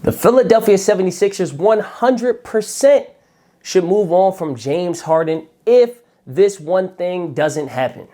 The Philadelphia 76ers 100% should move on from James Harden if this one thing doesn't happen.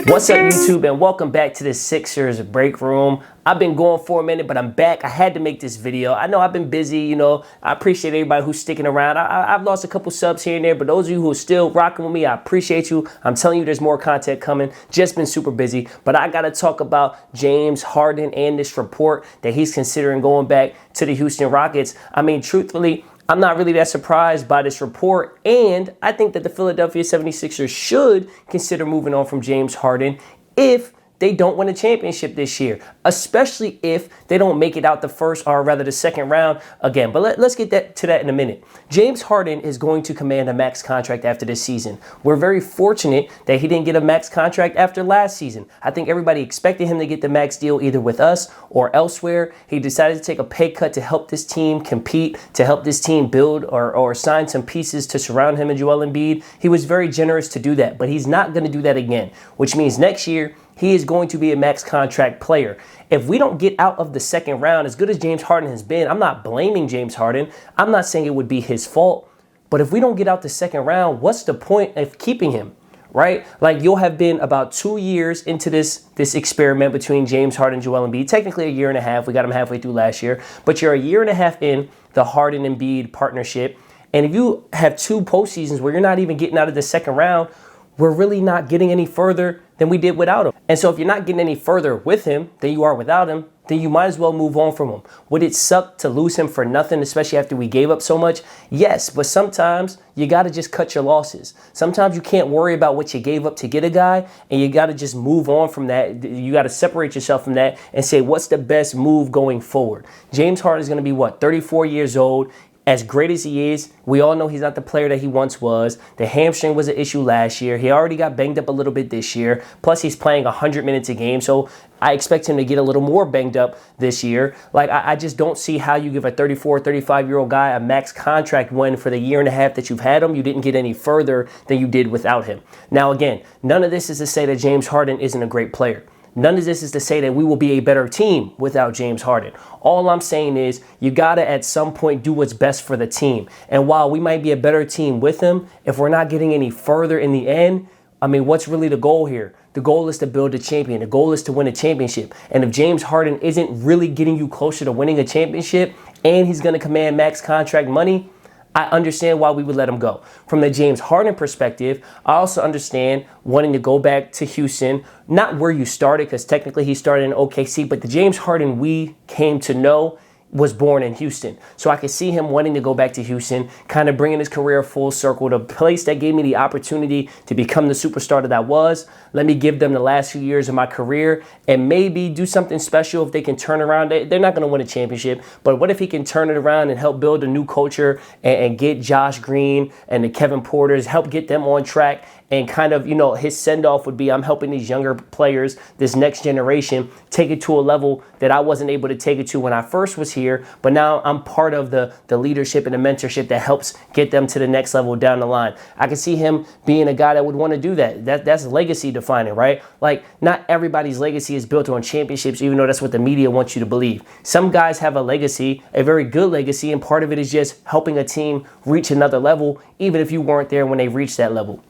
What's up, YouTube, and welcome back to the Sixers Break Room. I've been going for a minute, but I'm back. I had to make this video. I know I've been busy, I appreciate everybody who's sticking around. I've lost a couple subs here and there, but those of you who are still rocking with me, I appreciate you. I'm telling you, there's more content coming. Just been super busy, but I got to talk about James Harden and this report that he's considering going back to the Houston Rockets. I mean, truthfully, I'm not really that surprised by this report, and I think that the Philadelphia 76ers should consider moving on from James Harden if they don't win a championship this year, especially if they don't make it out the second round again. But let's get to that in a minute. James Harden is going to command a max contract after this season. We're very fortunate that he didn't get a max contract after last season. I think everybody expected him to get the max deal either with us or elsewhere. He decided to take a pay cut to help this team compete, to help this team build or sign some pieces to surround him and Joel Embiid. He was very generous to do that, but he's not going to do that again, which means next year, he is going to be a max contract player. If we don't get out of the second round, as good as James Harden has been, I'm not blaming James Harden. I'm not saying it would be his fault. But if we don't get out the second round, what's the point of keeping him, right? Like, you'll have been about 2 years into this experiment between James Harden and Joel Embiid. Technically a year and a half. We got him halfway through last year. But you're a year and a half in the Harden-Embiid partnership. And if you have 2 postseasons where you're not even getting out of the second round, we're really not getting any further than we did without him. And so if you're not getting any further with him than you are without him, then you might as well move on from him. Would it suck to lose him for nothing, especially after we gave up so much? Yes, but sometimes you got to just cut your losses. Sometimes you can't worry about what you gave up to get a guy, and you got to just move on from that. You got to separate yourself from that and say, what's the best move going forward? James Harden is going to be, 34 years old. As great as he is, we all know he's not the player that he once was. The hamstring was an issue last year. He already got banged up a little bit this year. Plus, he's playing 100 minutes a game, so I expect him to get a little more banged up this year. Like, I just don't see how you give a 34, 35-year-old guy a max contract when for the year and a half that you've had him, you didn't get any further than you did without him. Now, again, none of this is to say that James Harden isn't a great player. None of this is to say that we will be a better team without James Harden. All I'm saying is you got to at some point do what's best for the team. And while we might be a better team with him, if we're not getting any further in the end, I mean, what's really the goal here? The goal is to build a champion. The goal is to win a championship. And if James Harden isn't really getting you closer to winning a championship and he's going to command max contract money, I understand why we would let him go. From the James Harden perspective, I also understand wanting to go back to Houston, not where you started, because technically he started in OKC, but the James Harden we came to know was born in Houston. So I could see him wanting to go back to Houston, kind of bringing his career full circle, the place that gave me the opportunity to become the superstar that I was. Let me give them the last few years of my career and maybe do something special if they can turn around. They're not going to win a championship, but what if he can turn it around and help build a new culture and get Josh Green and the Kevin Porters, help get them on track. And kind of, his send-off would be, I'm helping these younger players, this next generation, take it to a level that I wasn't able to take it to when I first was here. But now I'm part of the leadership and the mentorship that helps get them to the next level down the line. I can see him being a guy that would want to do that. That's legacy defining, right? Like, not everybody's legacy is built on championships, even though that's what the media wants you to believe. Some guys have a legacy, a very good legacy, and part of it is just helping a team reach another level, even if you weren't there when they reached that level.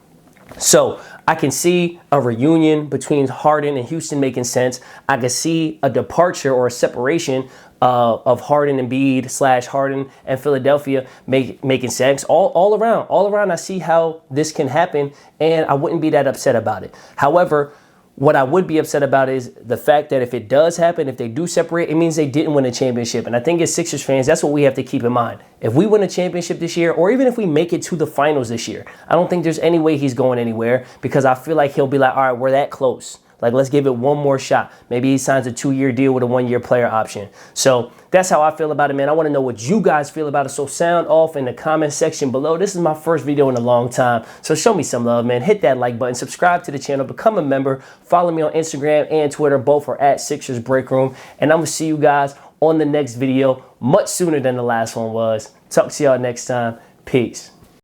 So I can see a reunion between Harden and Houston making sense. I can see a departure or a separation of Harden and Embiid / Harden and Philadelphia making sense. All around, I see how this can happen, and I wouldn't be that upset about it. However, what I would be upset about is the fact that if it does happen, if they do separate, it means they didn't win a championship. And I think as Sixers fans, that's what we have to keep in mind. If we win a championship this year, or even if we make it to the finals this year, I don't think there's any way he's going anywhere, because I feel like he'll be like, all right, we're that close. Like, let's give it one more shot. Maybe he signs a 2-year deal with a 1-year player option. So that's how I feel about it, man. I want to know what you guys feel about it. So sound off in the comment section below. This is my first video in a long time, so show me some love, man. Hit that like button, subscribe to the channel, become a member, follow me on Instagram and Twitter. Both are at Sixers Breakroom. And I'm going to see you guys on the next video much sooner than the last one was. Talk to y'all next time. Peace.